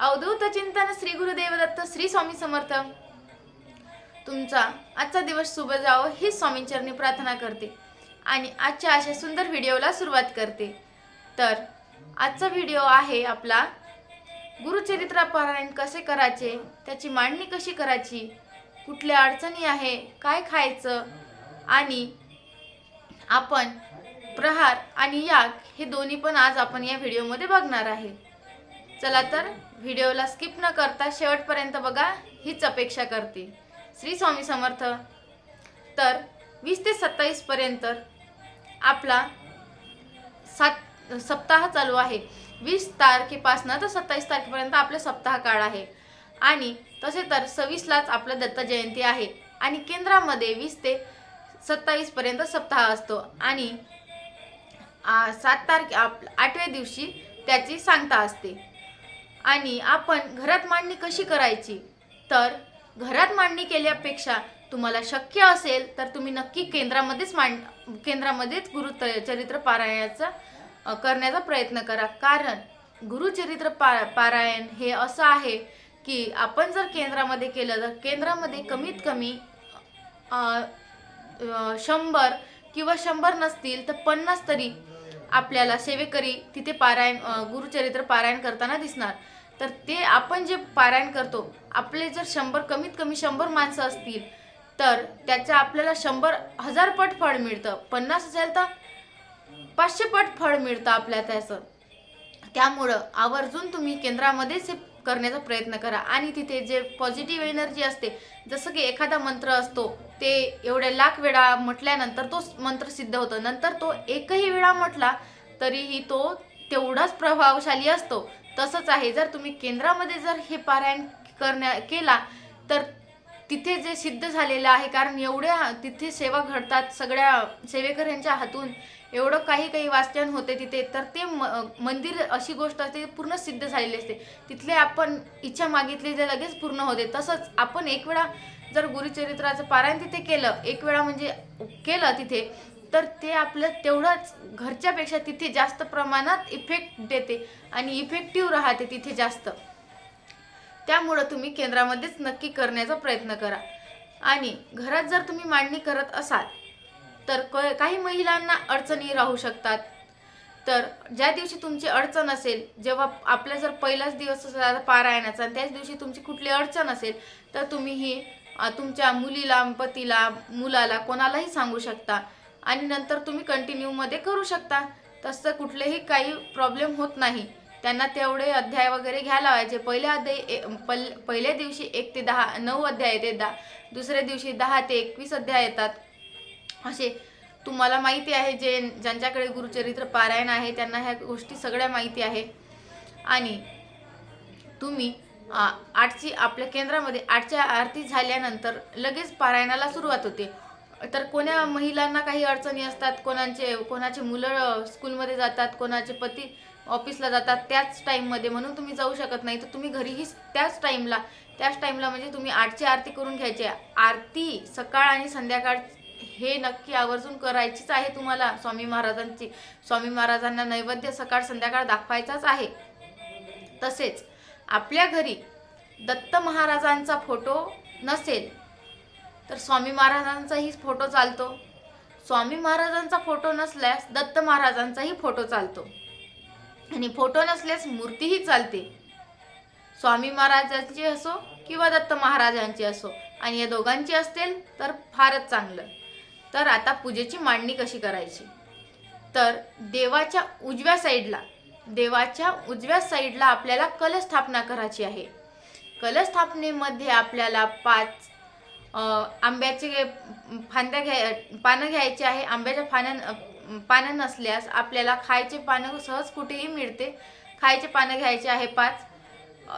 अवधूत चिंतन श्री गुरुदेव दत्त श्री स्वामी समर्थ। तुमचा आजचा दिवस शुभ जावो ही स्वामींचरणी प्रार्थना करते आणि आजच्या अशा सुंदर व्हिडिओला सुरुवात करते। तर आजचा व्हिडिओ आहे आपला गुरुचरित्र पारायण कसे करायचे, त्याची मांडणी कशी करायची, कुठल्या अडचणी आहे, काय खायचं आणि आपण प्रहार आणि याग हे दोन्ही पण आज आपण या व्हिडिओमध्ये बघणार आहे। चला तर व्हिडिओला स्किप न करता शेवटपर्यंत बघा हीच अपेक्षा करते। श्री स्वामी समर्थ। तर 20 ते 27 पर्यंत आपला सप्ताह चालू आहे। 20 तारखेपासून तर 27 तारखेपर्यंत आपले सप्ताह काळ आहे आणि तसे तर 26 लाच आपलं दत्त जयंती आहे आणि केंद्रामध्ये 20 ते 27 पर्यंत सप्ताह असतो आणि 7 तारखे 8व्या दिवशी त्याची सांगता असते। आणि आपण घरात मांडणी कशी करायची, तर घरात मांडणी केल्यापेक्षा तुम्हाला शक्य असेल तर तुम्ही नक्की केंद्रामध्येच गुरुचरित्र पारायणाचा करण्याचा प्रयत्न करा। कारण गुरुचरित्र पारायण हे असं आहे की आपण जर केंद्रामध्ये केलं तर केंद्रामध्ये कमीत कमी 100 किंवा 100 नसतील तर 50 तरी आपल्याला सेवेकरी तिथे गुरुचरित्र पारायण करताना दिसणार। तर ते आपण जे पारायण करतो, आपले जर 100 कमीत कमी 100 माणसं असतील तर त्याच्या आपल्याला 100,000 पट फळ मिळतं। 50 असेल तर 500 पट फळ मिळतं आपल्या त्याचं। त्यामुळं आवर्जून तुम्ही केंद्रामध्येच करण्याचा प्रयत्न करा आणि तिथे जे पॉझिटिव्ह एनर्जी असते, जसं की एखादा मंत्र असतो ते एवढ्या लाख वेळा म्हटल्यानंतर तो मंत्र सिद्ध होतो, नंतर तो एकही वेळा म्हटला तरीही तो तेवढाच प्रभावशाली असतो। तसंच आहे, जर तुम्ही केंद्रामध्ये जर हे पारायण केला तर तिथे जे सिद्ध झालेलं आहे, कारण एवढ्या तिथे सेवा घडतात, सगळ्या सेवेकऱ्यांच्या हातून एवढं काही वाचन होते तिथे, तर ते मंदिर अशी गोष्ट असते पूर्ण सिद्ध झालेली असते। तिथले आपण इच्छा मागितली तर लगेच पूर्ण होते। तसंच आपण एक वेळा जर गुरुचरित्राचं पारायण तिथे केलं, एक वेळा म्हणजे केलं तिथे, तर ते आपलं तेवढंच घरच्यापेक्षा तिथे जास्त प्रमाणात इफेक्ट देते आणि इफेक्टिव्ह राहते तिथे जास्त। त्यामुळं तुम्ही केंद्रामध्येच नक्की करण्याचा प्रयत्न करा। आणि घरात जर तुम्ही मांडणी करत असाल तर काही महिलांना अडचणी राहू शकतात। तर ज्या दिवशी तुमची अडचण असेल, जेव्हा आपला जर पहिलाच दिवस असेल पारायणाचा आणि त्याच दिवशी तुमची कुठली अडचण असेल तर तुम्ही ही तुमच्या मुलीला, पतीला, मुलाला कोणालाही सांगू शकता आणि नंतर तुम्ही कंटिन्यूमध्ये करू शकता। तसं कुठलेही काही प्रॉब्लेम होत नाही। त्यांना तेवढे अध्याय वगैरे घ्यायला लावायचे। पहिल्या दिवशी 1 ते 9 अध्याय येते, दुसऱ्या दिवशी 10 ते 21 अध्याय येतात। असे तुम्हाला माहिती आहे, ज्यांच्याकडे गुरुचरित्र पारायण आहे त्यांना ह्या गोष्टी सगळ्या माहिती आहे। आणि तुम्ही आपल्या केंद्रामध्ये 8च्या आरती झाल्यानंतर लगेच पारायणाला सुरुवात होते। तर कोण्या महिलांना काही अडचणी असतात, कोणाचे मुलं स्कूलमध्ये जातात, कोणाचे पती ऑफिसला जातात त्याच टाईममध्ये, म्हणून तुम्ही जाऊ शकत नाही, तर तुम्ही घरीही त्याच टाईमला म्हणजे तुम्ही 8ची आरती करून घ्यायची। आरती सकाळ आणि संध्याकाळ हे नक्की आवर्जून करायचीच आहे तुम्हाला। स्वामी महाराजांना नैवेद्य सकाळ संध्याकाळ दाखवायचाच आहे। तसेच आपल्या घरी दत्त महाराजांचा फोटो नसेल तर स्वामी महाराजांचाही फोटो चालतो। स्वामी महाराजांचा फोटो नसल्यास दत्त महाराजांचाही फोटो चालतो आणि फोटो नसल्यास मूर्तीही चालते, स्वामी महाराजांची असो किंवा दत्त महाराजांची असो, आणि या दोघांची असतील तर फारच चांगलं। तर आता पूजेची मांडणी कशी करायची, तर देवाच्या उजव्या साईडला आपल्याला कलशस्थापना करायची आहे। कलशस्थापनेमध्ये आपल्याला 5 आंब्याचे पानं घ्यायचे आहे। आंब्याच्या पानं नसल्यास आपल्याला खायचे पानं सहज कुठेही मिळते, खायचे पानं घ्यायचे आहे 5।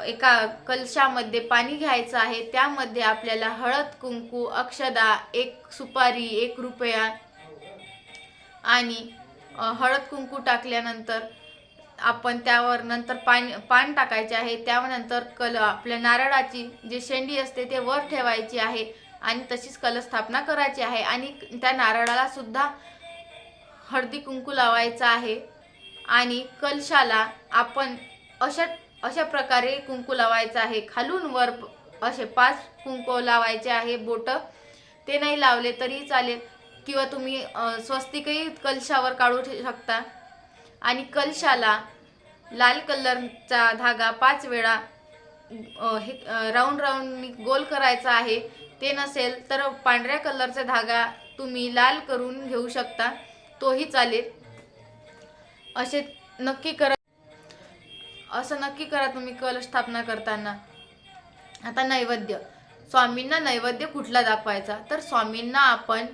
एका कलशामध्ये पाणी घ्यायचं आहे, त्यामध्ये आपल्याला हळद, कुंकू, अक्षदा, 1 सुपारी, 1 रुपया आणि हळद कुंकू टाकल्यानंतर आपण त्यावर नंतर पान टाकायचे आहे। त्यानंतर आपल्या नारळाची जी शेंडी असते ते वर ठेवायची आहे आणि तशीच कलशस्थापना करायची आहे आणि त्या नारळाला सुद्धा हळदी कुंकू लावायचा आहे। आणि कलशाला आपण अशा प्रकारे कुंकू लावायचं आहे. खालून वर असे 5 कुंकू लावायचे आहे. बोट ते नाही लावले तरी चालेल, किंवा तुम्ही स्वस्तिकही कलशावर काढू शकता. आणि कलशाला लाल कलरचा धागा 5 वेळा राऊंड राऊंड गोल करायचा आहे. ते नसेल तर पांढऱ्या कलरचा धागा तुम्ही लाल करून घेऊ शकता, तोही चालेल. असे नक्की करा, असं नक्की करा तुम्ही कलश स्थापना करताना. आता नैवेद्य, स्वामींना नैवेद्य कुठला दाखवायचा? तर स्वामींना आपण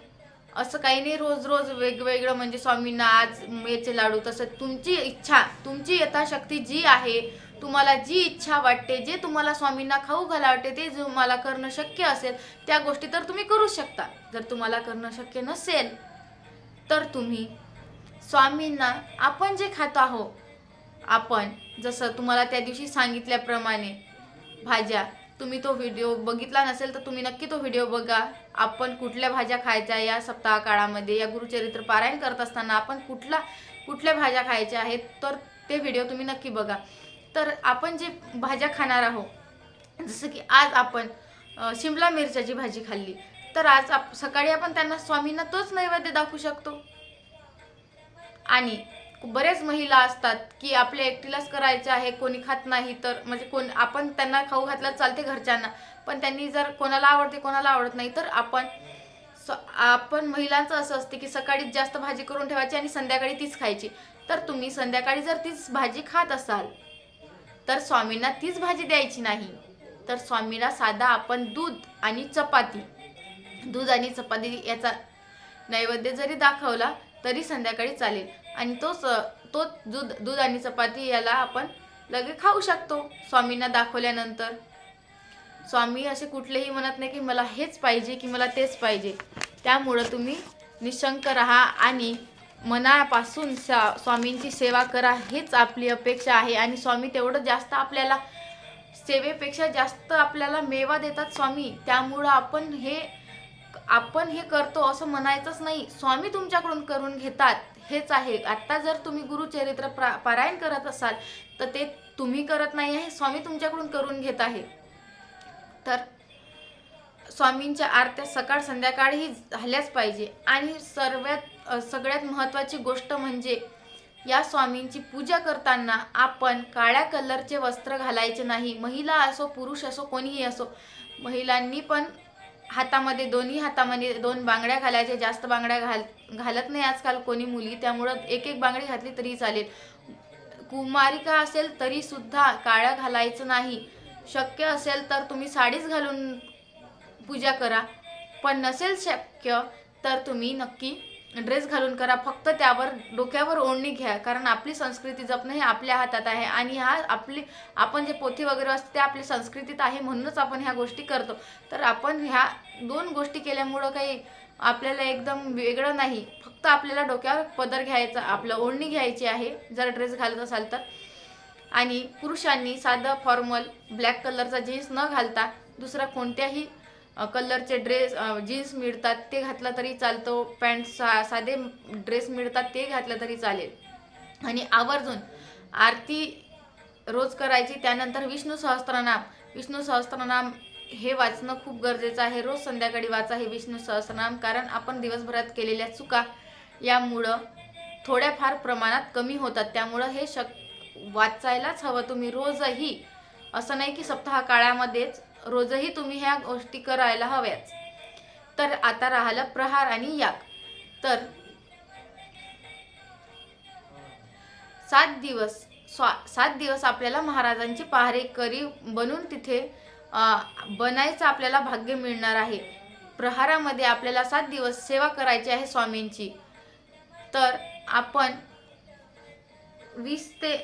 असं काही नाही रोज रोज वेगवेगळं, म्हणजे स्वामींना आज याचे लाडू, तसं तुमची इच्छा, तुमची यथाशक्ती जी आहे, तुम्हाला जी इच्छा वाटते, जे तुम्हाला स्वामींना खाऊ घाला वाटते, ते तुम्हाला करणं शक्य असेल त्या गोष्टी तर तुम्ही करू शकता. जर तुम्हाला करणं शक्य नसेल तर तुम्ही स्वामींना आपण जे खात आहोत, आपण जसं तुम्हाला त्या दिवशी सांगितल्याप्रमाणे भाज्या, तुम्ही तो व्हिडिओ बघितला नसेल तर तुम्ही नक्की तो व्हिडिओ बघा. आपण कुठल्या भाज्या खायच्या या सप्ताह काळामध्ये, या गुरुचरित्र पारायण करत असताना आपण कुठल्या भाज्या खायच्या आहेत, तर ते व्हिडिओ तुम्ही नक्की बघा. तर आपण जे भाज्या खाणार आहोत, जसं की आज आपण शिमला मिरच्याची भाजी खाल्ली, तर आज सकाळी आपण त्यांना स्वामींना तोच नैवेद्य दाखवू शकतो. आणि बरेच महिला असतात की आपल्या एकटीलाच करायचं आहे, कोणी खात नाही, तर म्हणजे आपण त्यांना खाऊ घातलं चालते घरच्यांना, पण त्यांनी जर कोणाला आवडते कोणाला आवडत नाही, तर आपण महिलांचं असं असते की सकाळीच जास्त भाजी करून ठेवायची आणि संध्याकाळी तीच खायची. तर तुम्ही संध्याकाळी जर तीच भाजी खात असाल तर स्वामींना तीच भाजी द्यायची नाही, तर स्वामीला साधा आपण दूध आणि चपाती याचा नैवेद्य जरी दाखवला तरी संध्याकाळी चालेल. आणि तो दूध आणि चपाती याला आपण लगेच खाऊ शकतो स्वामींना दाखवल्यानंतर. स्वामी असे कुठलेही म्हणत नाही की मला हेच पाहिजे की मला तेच पाहिजे. त्यामुळं तुम्ही निशंक राहा आणि मनापासून स्वामींची सेवा करा, हेच आपली अपेक्षा आहे. आणि स्वामी तेवढं जास्त आपल्याला, सेवेपेक्षा जास्त आपल्याला मेवा देतात स्वामी. त्यामुळं आपण हे करतो असं म्हणायचंच नाही. स्वामी तुमच्याकडून करून घेतात, हेच आहे. आता जर तुम्ही गुरुचरित्र पारायण करत असाल तर ते तुम्ही करत नाही आहे, स्वामी तुमच्याकडून करून घेत आहे. तर स्वामींच्या आरत्या सकाळ संध्याकाळही झाल्याच पाहिजे. आणि सगळ्यात महत्त्वाची गोष्ट म्हणजे या स्वामींची पूजा करताना आपण काळ्या कलरचे वस्त्र घालायचे नाही. महिला असो पुरुष असो कोणीही असो, महिलांनी पण दोन्ही हातामध्ये 2 बांगड्या घालायच्या. जास्त बांगड्या घालत नाही आजकाल कोणी मुली, त्यामुळं एक बांगडी घातली तरी चालेल. कुमारिका असेल तरी सुद्धा काळं घालायचं नाही. शक्य असेल तर तुम्ही साडीच घालून पूजा करा, पण नसेल शक्य तर तुम्ही नक्की ड्रेस घालून करा. फक्त त्यावर डोक्यावर ओढणी घ्या, कारण आपली संस्कृती जपणं हे आपल्या हातात आहे. आणि आपण जे पोथी वगैरे असते ते आपली संस्कृतीत आहे, म्हणूनच आपण ह्या गोष्टी करतो. तर आपण ह्या 2 गोष्टी केल्यामुळं काही आपल्याला एकदम वेगळं नाही. फक्त आपल्याला डोक्यावर पदर घ्यायचा, आपलं ओढणी घ्यायची आहे जर ड्रेस घालत असाल तर. आणि पुरुषांनी साधं फॉर्मल ब्लॅक कलरचा जीन्स न घालता दुसरा कोणत्याही कलरचे जीन्स मिळतात ते घातलं तरी चालतो. पॅन्ट साधे ड्रेस मिळतात ते घातलं तरी चालेल. आणि आवर्जून आरती रोज करायची. त्यानंतर विष्णू सहस्त्रनाम हे वाचणं खूप गरजेचं आहे. रोज संध्याकाळी वाचा हे विष्णू सहस्त्रनाम, कारण आपण दिवसभरात केलेल्या चुका यामुळं थोड्याफार प्रमाणात कमी होतात. त्यामुळं हे वाचायलाच हवं तुम्ही रोजही. असं नाही की सप्ताह काळामध्येच, रोजही तुम्ही ह्या गोष्टी करायला हव्याच. तर आता राहिलं प्रहार आणि याग. तर 7 दिवस आपल्याला महाराजांची पहारेकरी बनून तिथे बनायचं आपल्याला भाग्य मिळणार आहे. प्रहारामध्ये आपल्याला 7 दिवस सेवा करायची आहे स्वामींची. तर आपण 20 ते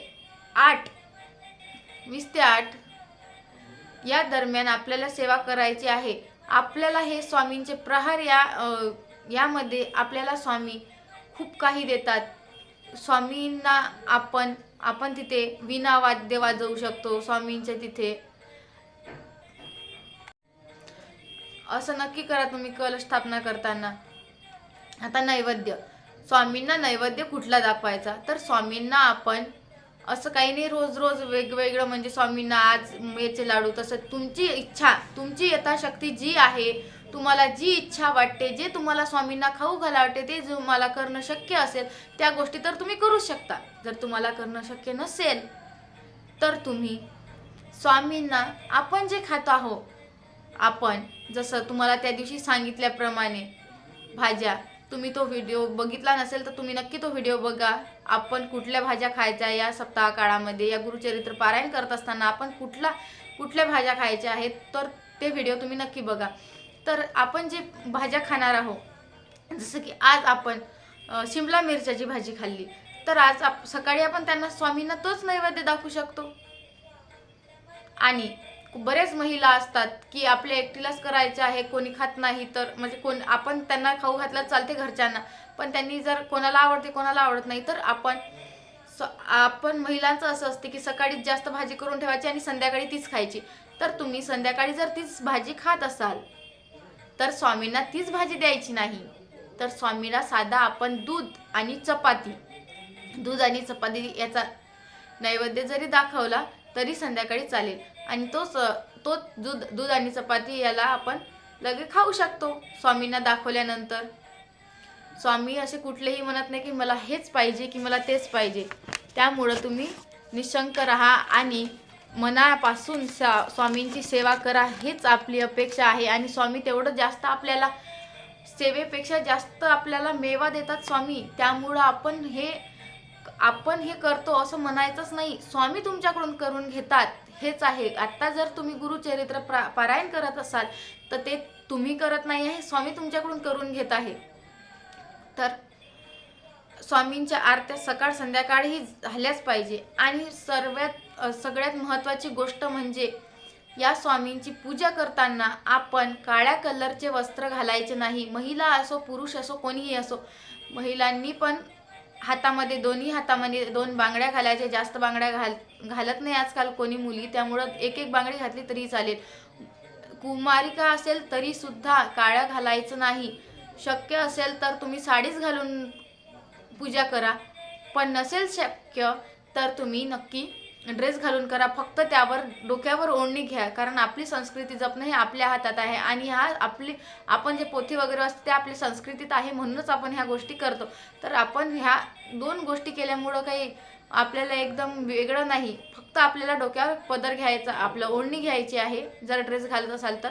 8 या दरम्यान आपल्याला सेवा करायची आहे. आपल्याला हे स्वामींचे प्रहार यामध्ये आपल्याला स्वामी खूप काही देतात. स्वामींना आपण तिथे वीणा वाद्य वाजवू शकतो स्वामींच्या तिथे. असं नक्की करा तुम्ही कलश स्थापना करताना. आता नैवेद्य, स्वामींना नैवेद्य कुठला दाखवायचा? तर स्वामींना आपण असं काही नाही रोज रोज वेगवेगळं म्हणजे स्वामींना आज याचे लाडू, तसं तुमची इच्छा, तुमची यथाशक्ती जी आहे, तुम्हाला जी इच्छा वाटते, जे तुम्हाला स्वामींना खाऊ घाला वाटते, ते तुम्हाला करणं शक्य असेल त्या गोष्टी तर तुम्ही करू शकता. जर तुम्हाला करणं शक्य नसेल तर तुम्ही स्वामींना आपण जे खात आहोत, आपण जसं तुम्हाला त्या दिवशी सांगितल्याप्रमाणे भाज्या, तुम्ही तो व्हिडिओ बघितला नसेल तर तुम्ही नक्की तो व्हिडिओ बघा. आपण कुठल्या भाज्या खायच्या या सप्ताह काळामध्ये, या गुरुचरित्र पारायण करत असताना आपण कुठल्या भाज्या खायच्या आहेत, तर ते व्हिडिओ तुम्ही नक्की बघा. तर आपण जे भाज्या खाणार आहोत, जसं की आज आपण शिमला मिरच्याची भाजी खाल्ली, तर आज सकाळी आपण त्यांना स्वामींना तोच नैवेद्य दाखवू शकतो. आणि बरेच महिला असतात की आपल्या एकटीलाच करायचं आहे, कोणी खात नाही, तर म्हणजे आपण त्यांना खाऊ घातलं चालते घरच्यांना, पण त्यांनी जर कोणाला आवडते कोणाला आवडत नाही, तर आपण महिलांचं असं असते की सकाळीच जास्त भाजी करून ठेवायची आणि संध्याकाळी तीच खायची. तर तुम्ही संध्याकाळी जर तीच भाजी खात असाल तर स्वामींना तीच भाजी द्यायची नाही, तर स्वामींना साधा आपण दूध आणि चपाती याचा नैवेद्य जरी दाखवला तरी संध्याकाळी चालेल. आणि तोच दूध आणि चपाती याला आपण लगेच खाऊ शकतो स्वामींना दाखवल्यानंतर. स्वामी असे कुठलेही म्हणत नाही की मला हेच पाहिजे की मला तेच पाहिजे. त्यामुळं तुम्ही निशंक राहा आणि मनापासून स्वामींची सेवा करा, हेच आपली अपेक्षा आहे. आणि स्वामी तेवढं जास्त आपल्याला, सेवेपेक्षा जास्त आपल्याला मेवा देतात स्वामी. त्यामुळं आपण हे करतो असं म्हणायचंच नाही, स्वामी तुमच्याकडून करून घेतात, हेच आहे. आता जर तुम्ही गुरुचरित्र पारायण करत असाल तर ते तुम्ही करत नाही आहे, स्वामी तुमच्याकडून करून घेत आहे. तर स्वामींच्या आरत्या सकाळ संध्याकाळही झाल्याच पाहिजे. आणि सगळ्यात महत्त्वाची गोष्ट म्हणजे या स्वामींची पूजा करताना आपण काळ्या कलरचे वस्त्र घालायचे नाही. महिला असो पुरुष असो कोणीही असो, महिलांनी पण दोन्ही हातामध्ये 2 बांगड्या घालायच्या. जास्त बांगड्या घालत नाही आजकाल कोणी मुली, त्यामुळं एक बांगडी घातली तरी चालेल. कुमारिका असेल तरी सुद्धा काळ्या घालायचं नाही. शक्य असेल तर तुम्ही साडीच घालून पूजा करा, पण नसेल शक्य तर तुम्ही नक्की ड्रेस घालून करा. फक्त त्यावर डोक्यावर ओढणी घ्या, कारण आपली संस्कृती जपणं हे आपल्या हातात आहे. आणि आपण जे पोथी वगैरे असते ते आपली संस्कृतीत आहे, म्हणूनच आपण ह्या गोष्टी करतो. तर आपण ह्या 2 गोष्टी केल्यामुळं काही आपल्याला एकदम वेगळं नाही. फक्त आपल्याला डोक्यावर पदर घ्यायचा, आपलं ओढणी घ्यायची आहे जर ड्रेस घालत असाल तर.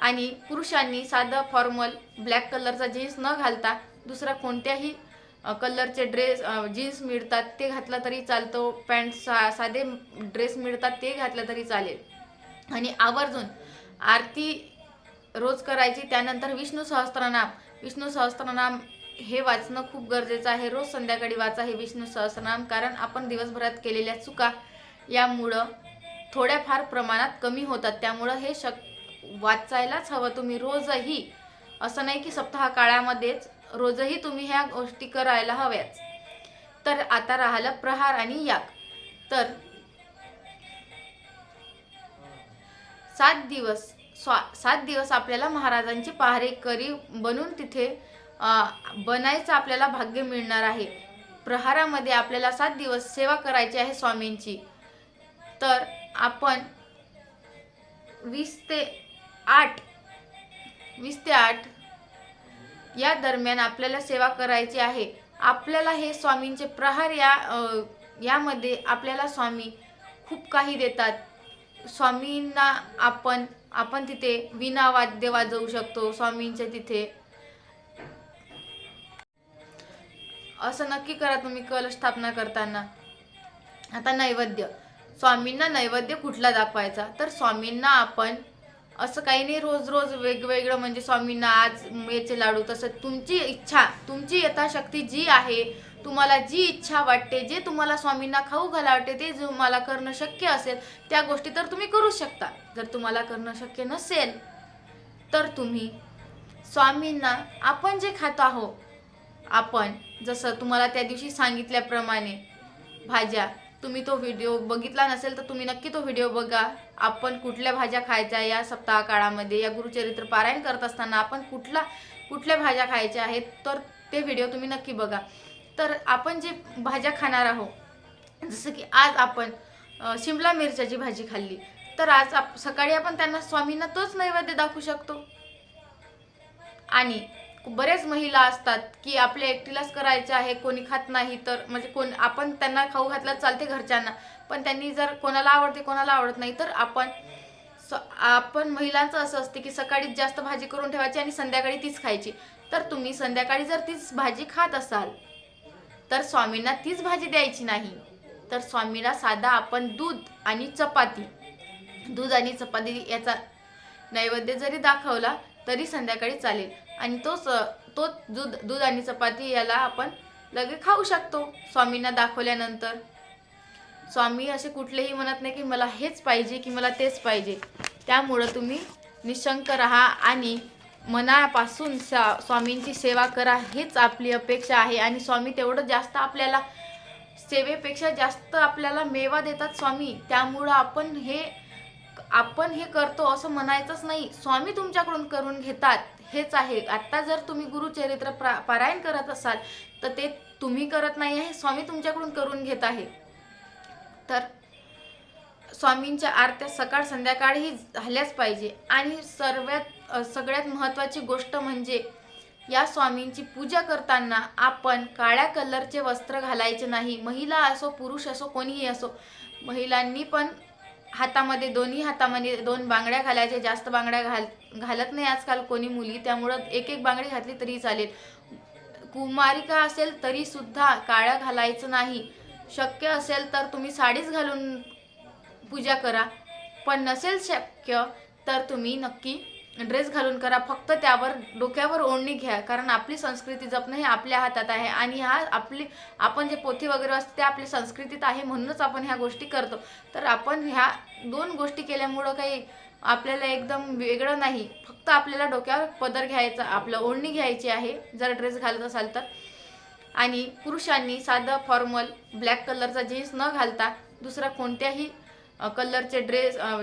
आणि पुरुषांनी साधं फॉर्मल ब्लॅक कलरचा जीन्स न घालता दुसरा कोणत्याही कलरचे जीन्स मिळतात ते घातलं तरी चालतो. पॅन्ट साधे ड्रेस मिळतात ते घातलं तरी चालेल. आणि आवर्जून आरती रोज करायची. त्यानंतर विष्णू सहस्त्रनाम हे वाचणं खूप गरजेचं आहे. रोज संध्याकाळी वाचा हे विष्णू सहस्त्रनाम, कारण आपण दिवसभरात केलेल्या चुका यामुळं थोड्याफार प्रमाणात कमी होतात. त्यामुळं हे वाचायलाच हवं तुम्ही रोजही. असं नाही की सप्ताह काळामध्येच, रोजही तुम्ही ह्या गोष्टी करायला हव्याच. तर आता राहिलं प्रहार आणि याग. तर 7 दिवस आपल्याला महाराजांची पहारेकरी बनून तिथे बनायचं आपल्याला भाग्य मिळणार आहे. प्रहारामध्ये आपल्याला 7 दिवस सेवा करायची आहे स्वामींची. तर आपण 20 ते 8 या दरम्यान आपल्याला सेवा करायची आहे. आपल्याला हे स्वामींचे प्रहार यामध्ये आपल्याला स्वामी खूप काही देतात. स्वामींना आपण तिथे वीणा वाद्य वाजवू शकतो स्वामींच्या तिथे. असं नक्की करा तुम्ही कलश स्थापना करताना. आता नैवेद्य, स्वामींना नैवेद्य कुठला दाखवायचा, तर स्वामींना आपण असं काही नाही रोज रोज वेगवेगळं म्हणजे स्वामींना आज याचे लाडू, तसं तुमची इच्छा, तुमची यथाशक्ती जी आहे, तुम्हाला जी इच्छा वाटते, जे तुम्हाला स्वामींना खाऊ घाला वाटते, ते तुम्हाला करणं शक्य असेल त्या गोष्टी तर तुम्ही करू शकता. जर तुम्हाला करणं शक्य नसेल तर तुम्ही स्वामींना आपण जे खात आहोत, आपण जसं तुम्हाला त्या दिवशी सांगितल्याप्रमाणे भाज्या, तुम्ही तो व्हिडिओ बघितला नसेल तर तुम्ही नक्की तो व्हिडिओ बघा. आपण कुठल्या भाज्या खायच्या या सप्ताह काळामध्ये, या गुरुचरित्र पारायण करत असताना आपण कुठल्या भाज्या खायच्या आहेत, तर ते व्हिडिओ तुम्ही नक्की बघा. तर आपण जे भाज्या खाणार आहोत जसं की आज आपण शिमला मिरच्याची भाजी खाल्ली, तर आज सकाळी आपण त्यांना स्वामींना तोच नैवेद्य दाखवू शकतो. आणि बरेच महिला असतात की आपल्या एकटीलाच करायचं आहे, कोणी खात नाही, तर म्हणजे आपण त्यांना खाऊ घातलं चालते घरच्यांना, पण त्यांनी जर कोणाला आवडते कोणाला आवडत नाही, तर आपण महिलांचं असं असते की सकाळीच जास्त भाजी करून ठेवायची आणि संध्याकाळी तीच खायची. तर तुम्ही संध्याकाळी जर तीच भाजी खात असाल तर स्वामींना तीच भाजी द्यायची नाही, तर स्वामीला साधा आपण दूध आणि चपाती याचा नैवेद्य जरी दाखवला तरी संध्याकाळी चालेल. आणि तो दूध आणि चपाती याला आपण लगे खाऊ शकतो स्वामींना दाखवल्यानंतर. स्वामी असे कुठलेही म्हणत नाही की मला हेच पाहिजे की मला तेच पाहिजे. त्यामुळं तुम्ही निशंक राहा आणि मनापासून स्वामींची सेवा करा, हीच आपली अपेक्षा आहे. आणि स्वामी तेवढं जास्त आपल्याला सेवेपेक्षा जास्त आपल्याला मेवा देतात स्वामी. त्यामुळं आपण हे करतो असं म्हणायचंच नाही. स्वामी तुमच्याकडून करून घेतात हेच आहे. आता जर तुम्ही गुरुचरित्र पारायण करत असाल तर ते तुम्ही करत नाही आहे, स्वामी तुमच्याकडून करून घेत आहे. तर स्वामींच्या आरत्या सकाळ संध्याकाळही झाल्याच पाहिजे. आणि सगळ्यात महत्त्वाची गोष्ट म्हणजे या स्वामींची पूजा करताना आपण काळ्या कलरचे वस्त्र घालायचे नाही. महिला असो पुरुष असो कोणीही असो, महिलांनी पण दोन्ही हातामध्ये 2 बांगड्या घालायच्या. जास्त बांगड्या घालत नाही आजकाल कोणी मुली, त्यामुळं एक बांगडी घातली तरी चालेल. कुमारिका असेल तरी सुद्धा काळं घालायचं नाही. शक्य असेल तर तुम्ही साडीच घालून पूजा करा, पण नसेल शक्य तर तुम्ही नक्की ड्रेस घालून करा. फक्त त्यावर डोक्यावर ओढणी घ्या, कारण आपली संस्कृती जपणं हे आपल्या हातात आहे. आणि आपण जे पोथी वगैरे असते ते आपली संस्कृतीत आहे, म्हणूनच आपण ह्या गोष्टी करतो. तर आपण ह्या 2 गोष्टी केल्यामुळं काही आपल्याला एकदम वेगळं नाही. फक्त आपल्याला डोक्यावर पदर घ्यायचा, आपलं ओढणी घ्यायची आहे जर ड्रेस घालत असाल तर. आणि पुरुषांनी साधं फॉर्मल ब्लॅक कलरचा जीन्स न घालता दुसरा कोणत्याही कलरचे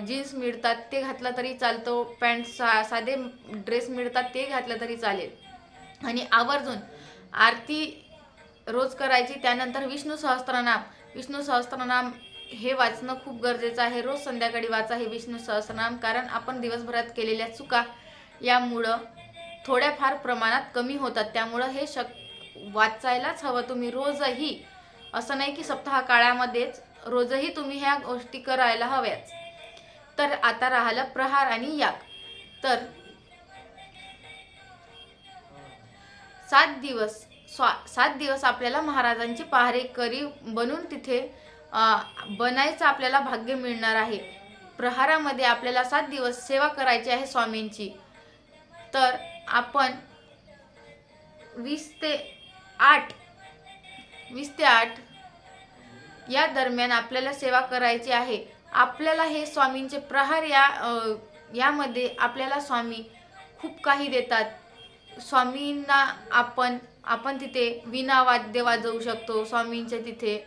जीन्स मिळतात ते घातलं तरी चालतो. पॅन्ट साधे ड्रेस मिळतात ते घातलं तरी चालेल. आणि आवर्जून आरती रोज करायची. त्यानंतर विष्णू सहस्त्रनाम हे वाचणं खूप गरजेचं आहे. रोज संध्याकाळी वाचा हे विष्णू सहस्त्रनाम, कारण आपण दिवसभरात केलेल्या चुका यामुळं थोड्याफार प्रमाणात कमी होतात. त्यामुळं हे वाचायलाच हवं तुम्ही रोजही. असं नाही की सप्ताह काळामध्येच, रोजही तुम्ही ह्या गोष्टी करायला हव्याच. तर आता राहिलं प्रहार आणि याग. तर 7 दिवस आपल्याला महाराजांची पहारेकरी बनून तिथे बनायचं आपल्याला भाग्य मिळणार आहे. प्रहारामध्ये आपल्याला 7 दिवस सेवा करायची आहे स्वामींची. तर आपण 20 ते 8 या दरम्यान आपल्याला सेवा करायची आहे. आपल्याला हे स्वामींचे प्रहार यामध्ये आपल्याला स्वामी खूप काही देतात. स्वामींना आपण तिथे वीणा वाद्य वाजवू शकतो स्वामींच्या तिथे.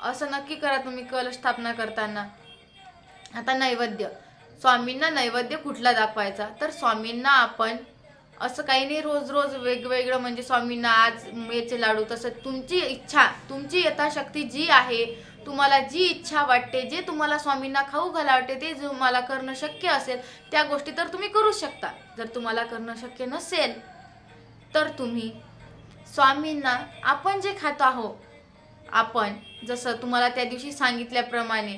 असं नक्की करा तुम्ही कलश स्थापना करताना. आता स्वामींना नैवेद्य कुठला दाखवायचा, तर स्वामींना आपण असं काही नाही रोज वेगवेगळं, म्हणजे स्वामींना आज मेचे लाडू, तसं तुमची इच्छा, तुमची यथाशक्ती जी आहे, तुम्हाला जी इच्छा वाटते, जे तुम्हाला स्वामींना खाऊ घाला वाटते, ते तुम्हाला करणं शक्य असेल त्या गोष्टी तर तुम्ही करू शकता. जर तुम्हाला करणं शक्य नसेल तर तुम्ही स्वामींना आपण जे खात आहोत, आपण जसं तुम्हाला त्या दिवशी सांगितल्याप्रमाणे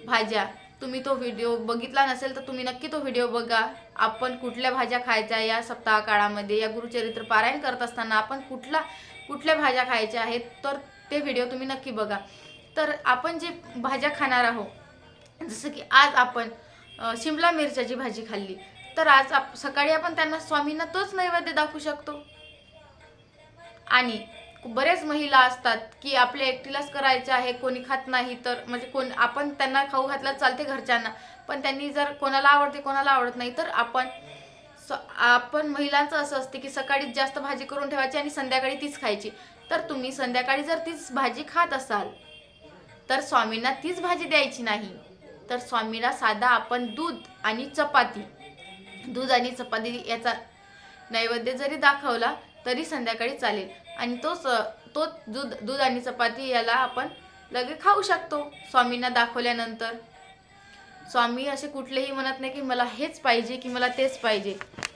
भाज्या, तुम्ही तो व्हिडिओ बघितला नसेल तर तुम्ही नक्की तो व्हिडिओ बघा. आपण कुठल्या भाज्या खायच्या या सप्ताह काळामध्ये, या गुरुचरित्र पारायण करत असताना आपण कुठल्या भाज्या खायच्या आहेत, तर ते व्हिडिओ तुम्ही नक्की बघा. तर आपण जे भाज्या खाणार आहोत, जसं की आज आपण शिमला मिरच्याची भाजी खाल्ली, तर आज सकाळी आपण त्यांना स्वामींना तोच नैवेद्य दाखवू शकतो. आणि बरेच महिला असतात की आपल्या एकटीलाच करायचं आहे, कोणी खात नाही, तर म्हणजे आपण त्यांना खाऊ घातलं चालते घरच्यांना, पण त्यांनी जर कोणाला आवडते कोणाला आवडत नाही, तर आपण महिलांचं असं असते की सकाळीच जास्त भाजी करून ठेवायची आणि संध्याकाळी तीच खायची. तर तुम्ही संध्याकाळी जर तीच भाजी खात असाल तर स्वामींना तीच भाजी द्यायची नाही, तर स्वामीला साधा आपण दूध आणि चपाती याचा नैवेद्य जरी दाखवला तरी संध्याकाळी चालेल. आणि तोच दूध आणि चपाती याला आपण लगेच खाऊ शकतो स्वामींना दाखवल्यानंतर. स्वामी असे कुठलेही म्हणत नाही की मला हेच पाहिजे की मला तेच पाहिजे.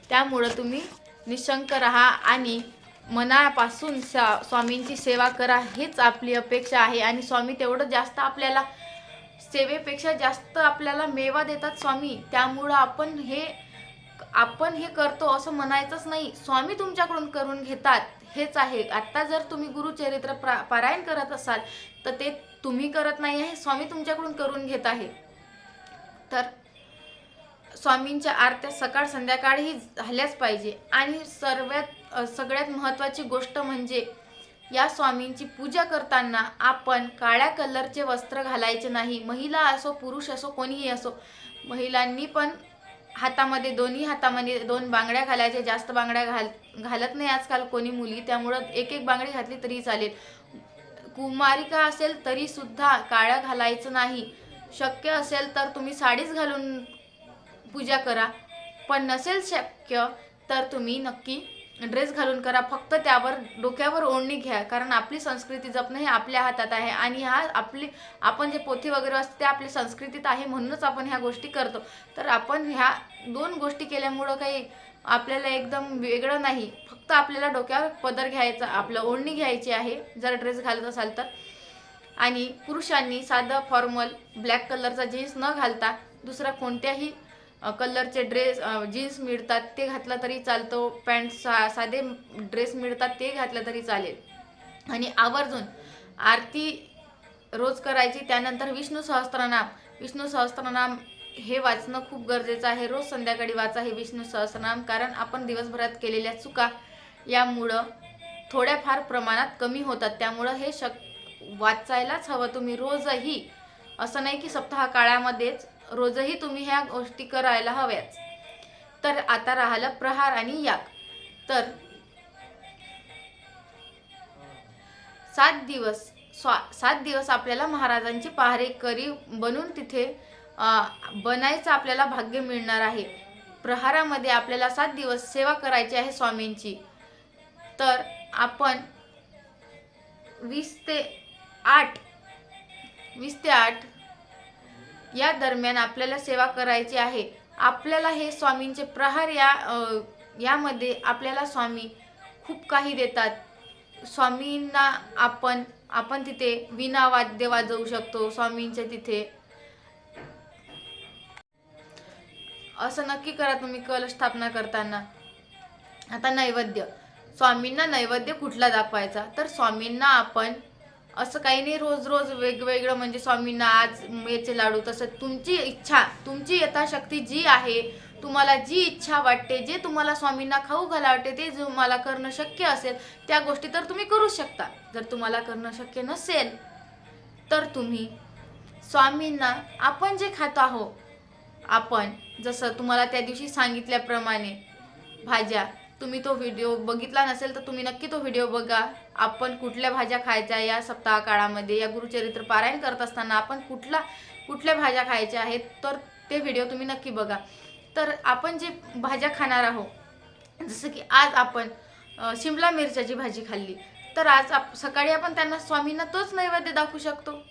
त्यामुळं तुम्ही निशंक राहा आणि मनापासून स्वामींची सेवा करा, हेच आपली अपेक्षा आहे. आणि स्वामी तेवढं जास्त आपल्याला, सेवेपेक्षा जास्त आपल्याला मेवा देतात स्वामी. त्यामुळं आपण हे करतो असं म्हणायचंच नाही. स्वामी तुमच्याकडून करून घेतात हेच आहे. आता जर तुम्ही गुरुचरित्र पारायण करत असाल तर ते तुम्ही करत नाही आहे, स्वामी तुमच्याकडून करून घेत आहे. तर स्वामींच्या आरत्या सकाळ संध्याकाळही झाल्याच पाहिजे. आणि सगळ्यात महत्त्वाची गोष्ट म्हणजे या स्वामींची पूजा करताना आपण काळ्या कलरचे वस्त्र घालायचे नाही. महिला असो पुरुष असो कोणीही असो, महिलांनी पण हातामध्ये, दोन्ही हातामध्ये 2 बांगड्या घालायच्या. जास्त बांगड्या घालत नाही आजकाल कोणी मुली, त्यामुळं एक बांगडी घातली तरी चालेल. कुमारिका असेल तरी सुद्धा काळ्या घालायचं नाही. शक्य असेल तर तुम्ही साडीच घालून पूजा करा, पण नसेल शक्य तर तुम्ही नक्की ड्रेस घालून करा. फक्त त्यावर डोक्यावर ओढणी घ्या, कारण आपली संस्कृती जपणं हे आपल्या हातात आहे. आणि आपण जे पोथी वगैरे असते ते आपली संस्कृतीत आहे, म्हणूनच आपण ह्या गोष्टी करतो. तर आपण ह्या 2 गोष्टी केल्यामुळं काही आपल्याला एकदम वेगळं नाही. फक्त आपल्याला डोक्यावर पदर घ्यायचा, आपलं ओढणी घ्यायची आहे जर ड्रेस घालत असाल तर. आणि पुरुषांनी साधं फॉर्मल ब्लॅक कलरचा जीन्स न घालता दुसरा कोणत्याही कलरचे जीन्स मिळतात ते घातला तरी चालतो. पॅन्ट साधे ड्रेस मिळतात ते घातलं तरी चालेल. आणि आवर्जून आरती रोज करायची. त्यानंतर विष्णू सहस्त्रनाम हे वाचणं खूप गरजेचं आहे. रोज संध्याकाळी वाचा हे विष्णू सहस्त्रनाम, कारण आपण दिवसभरात केलेल्या चुका यामुळं थोड्याफार प्रमाणात कमी होतात. त्यामुळं हे वाचायलाच हवं तुम्ही रोजही. असं नाही की सप्ताह काळामध्येच, रोजही तुम्ही ह्या गोष्टी करायला हव्याच. तर आता राहिलं प्रहार आणि याग. तर 7 दिवस आपल्याला महाराजांची पहारेकरी बनून तिथे बनायचं आपल्याला भाग्य मिळणार आहे. प्रहारामध्ये आपल्याला 7 दिवस सेवा करायची आहे स्वामींची. तर आपण 20 ते 8 या दरम्यान आपल्याला सेवा करायची आहे. आपल्याला हे स्वामींचे प्रहार यामध्ये आपल्याला स्वामी खूप काही देतात. स्वामींना आपण तिथे वीणा वाद्य वाजवू शकतो स्वामींच्या तिथे. असं नक्की करा तुम्ही कलश स्थापना करताना. आता नैवेद्य, स्वामींना नैवेद्य कुठला दाखवायचा, तर स्वामींना आपण असं काही नाही रोज वेगवेगळं, म्हणजे स्वामींना आज याचे लाडू, तसं तुमची इच्छा, तुमची यथाशक्ती जी आहे, तुम्हाला जी इच्छा वाटते, जे तुम्हाला स्वामींना खाऊ घाला वाटते, ते तुम्हाला करणं शक्य असेल त्या गोष्टी तर तुम्ही करू शकता. जर तुम्हाला करणं शक्य नसेल तर तुम्ही स्वामींना आपण जे खात आहोत, आपण जसं तुम्हाला त्या दिवशी सांगितल्याप्रमाणे भाज्या, तुम्ही तो व्हिडिओ बघितला नसेल तर तुम्ही नक्की तो व्हिडिओ बघा. आपण कुठल्या भाज्या खायच्या या सप्ताह काळामध्ये, या गुरुचरित्र पारायण करत असताना आपण कुठल्या भाज्या खायच्या आहेत, तर ते व्हिडिओ तुम्ही नक्की बघा. तर आपण जे भाज्या खाणार आहोत, जसं की आज आपण शिमला मिरच्याची भाजी खाल्ली, तर आज सकाळी आपण त्यांना स्वामींना तोच नैवेद्य दाखवू शकतो.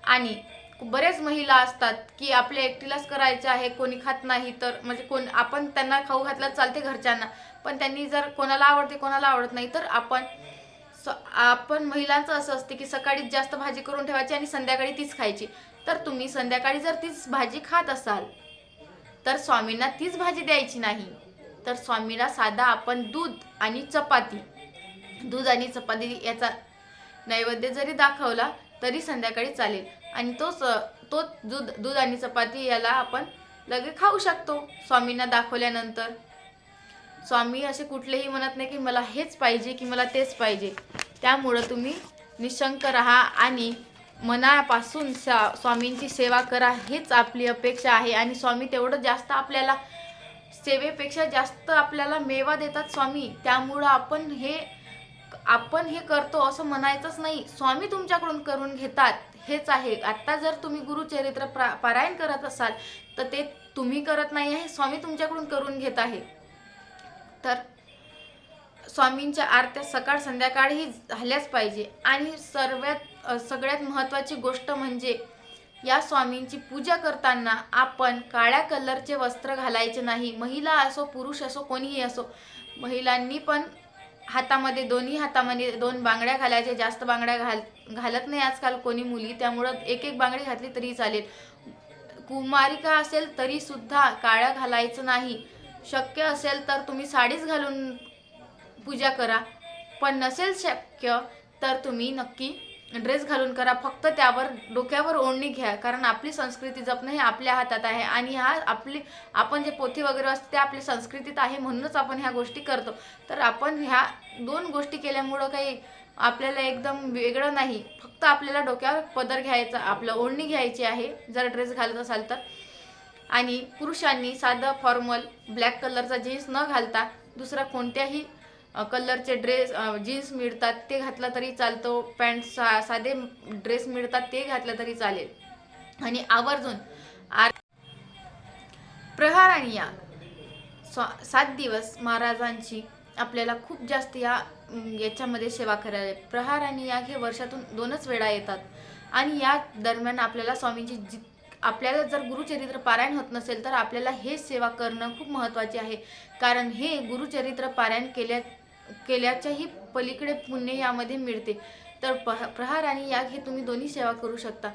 आणि बरेच महिला असतात की आपल्या एकटीलाच करायचे आहे, कोणी खात नाही, तर म्हणजे आपण त्यांना खाऊ घातलं चालते घरच्यांना, पण त्यांनी जर कोणाला आवडते कोणाला आवडत नाही, तर आपण महिलांचं असं असते की सकाळीच जास्त भाजी करून ठेवायची आणि संध्याकाळी तीच खायची. तर तुम्ही संध्याकाळी जर तीच भाजी खात असाल तर स्वामींना तीच भाजी द्यायची नाही, तर स्वामींना साधा आपण दूध आणि चपाती याचा नैवेद्य जरी दाखवला तरी संध्याकाळी चालेल. आणि तोच दूध आणि चपाती याला आपण लगेच खाऊ शकतो स्वामींना दाखवल्यानंतर. स्वामी असे कुठलेही म्हणत नाही की मला हेच पाहिजे की मला तेच पाहिजे. त्यामुळं तुम्ही निशंक राहा आणि मनापासून स्वामींची सेवा करा, हेच आपली अपेक्षा आहे. आणि स्वामी तेवढं जास्त आपल्याला, सेवेपेक्षा जास्त आपल्याला मेवा देतात स्वामी. त्यामुळं आपण हे करतो असं म्हणायचंच नाही. स्वामी तुमच्याकडून करून घेतात हेच आहे. आता जर तुम्ही गुरुचरित्र पारायण करत असाल तर ते तुम्ही करत नाही आहे, स्वामी तुमच्याकडून करून घेत आहे. तर स्वामींच्या आरत्या सकाळ संध्याकाळही झाल्याच पाहिजे. आणि सगळ्यात महत्त्वाची गोष्ट म्हणजे या स्वामींची पूजा करताना आपण काळ्या कलरचे वस्त्र घालायचे नाही. महिला असो पुरुष असो कोणीही असो, महिलांनी पण दोन्ही हातामध्ये 2 बांगड्या घालायचे. जास्त बांगड्या घालत नाही आजकाल कोणी मुली, त्यामुळं एक बांगडी घातली तरी चालेल. कुमारिका असेल तरी सुद्धा काळ्या घालायचं नाही. शक्य असेल तर तुम्ही साडीच घालून पूजा करा, पण नसेल शक्य तर तुम्ही नक्की ड्रेस घालून करा. फक्त त्यावर डोक्यावर ओढणी घ्या, कारण आपली संस्कृती जपणं हे आपल्या हातात आहे. आणि आपण जे पोथी वगैरे असते ते आपल्या संस्कृतीत आहे, म्हणूनच आपण ह्या गोष्टी करतो. तर आपण ह्या 2 गोष्टी केल्यामुळं काही आपल्याला एकदम वेगळं नाही. फक्त आपल्याला डोक्यावर पदर घ्यायचा, आपलं ओढणी घ्यायची आहे जर ड्रेस घालत असाल तर. आणि पुरुषांनी साधं फॉर्मल ब्लॅक कलरचा जीन्स न घालता दुसरा कोणत्याही कलरचे जीन्स मिळतात ते घातलं तरी चालतो. पॅन्ट साधे ड्रेस मिळतात ते घातलं तरी चालेल. आणि आवर्जून प्रहार आणि याग 7 दिवस महाराजांची आपल्याला खूप जास्त याच्यामध्ये सेवा करायला. प्रहार आणि याग हे वर्षातून 2च वेळा येतात. आणि या दरम्यान आपल्याला स्वामींची आपल्याला जर गुरुचरित्र पारायण होत नसेल तर आपल्याला हे सेवा करणं खूप महत्त्वाचे आहे. कारण हे गुरुचरित्र पारायण केल्याच्याही पलीकडे पुण्य यामध्ये मिळते. तर प्रहार आणि याग हे तुम्ही दोन्ही सेवा करू शकता.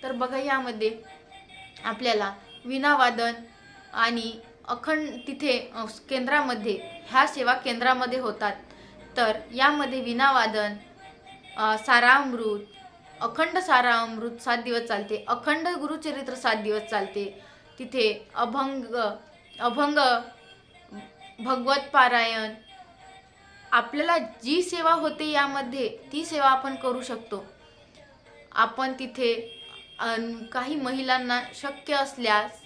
तर बघा, यामध्ये आपल्याला विणावादन आणि तिथे केंद्रामध्ये ह्या सेवा केंद्रामध्ये होतात. तर यामध्ये विणावादन, सारामृत, अखंड सारामृत 7 दिवस चालते. अखंड गुरुचरित्र 7 दिवस चालते. तिथे अभंग भगवत पारायण, आपल्याला जी सेवा होते यामध्ये ती सेवा आपण करू शकतो. आपण तिथे काही महिलांना शक्य असल्यास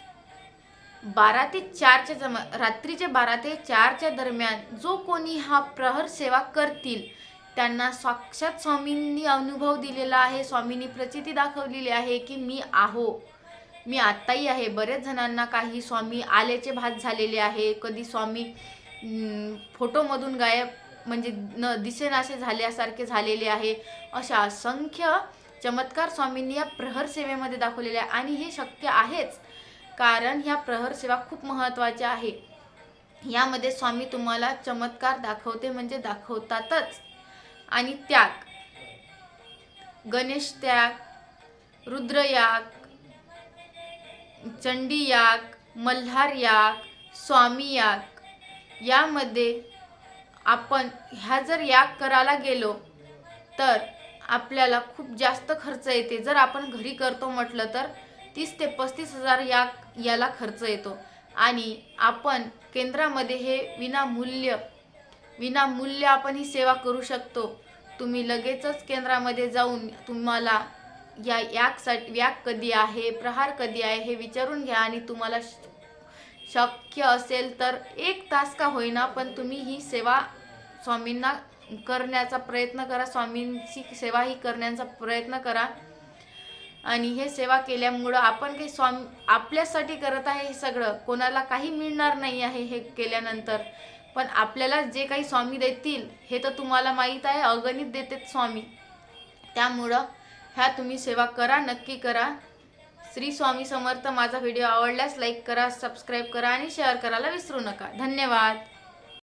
12 ते 4 रात्रीचे 12 ते 4 दरम्यान जो कोणी हा प्रहर सेवा करतील त्यांना साक्षात स्वामींनी अनुभव दिलेला आहे. स्वामींनी प्रचिती दाखवलेली आहे की मी आत्ताही आहे. बरेच जणांना काही स्वामी आल्याचे भास झालेले आहे. कधी स्वामी फोटोमधून गायब, म्हणजे दिसेनासे झाल्यासारखे झालेले आहे. अशा असंख्य चमत्कार स्वामींनी या प्रहर सेवेमध्ये दाखवलेले आहे. आणि हे शक्य आहेच, कारण ह्या प्रहर सेवा खूप महत्त्वाच्या आहे. यामध्ये स्वामी तुम्हाला चमत्कार दाखवते म्हणजे दाखवतातच. आणि त्याग, गणेश त्याग, रुद्रयाग, चंडी याग, मल्हार याग, स्वामी याग, यामध्ये आपण जर याग करायला गेलो तर आपल्याला खूप जास्त खर्च येते. जर आपण घरी करतो म्हटलं तर 30 ते 35 हजार याला खर्च येतो. आणि आपण केंद्रामध्ये हे विनामूल्य आपण ही सेवा करू शकतो. तुम्ही लगेचच केंद्रामध्ये जाऊन तुम्हाला याग कधी आहे, प्रहार कधी आहे हे विचारून घ्या. आणि तुम्हाला शक्य असेल तर 1 तास का होईना पण तुम्ही ही सेवा स्वामींना करण्याचा प्रयत्न करा. स्वामींची सेवा ही करण्याचा प्रयत्न करा. आणि हे सेवा केल्यामुळं आपण काही आपल्यासाठी करत आहे. हे सगळं कोणाला काही मिळणार नाही आहे हे केल्यानंतर, पण आपल्याला जे काही स्वामी देतील हे तर तुम्हाला माहीत आहे, अगणित देतात स्वामी. त्यामुळं तुम्ही सेवा करा, नक्की करा. श्री स्वामी समर्थ. माझा व्हिडिओ आवडल्यास लाईक करा, सबस्क्राईब करा आणि शेअर करायला विसरू नका. धन्यवाद.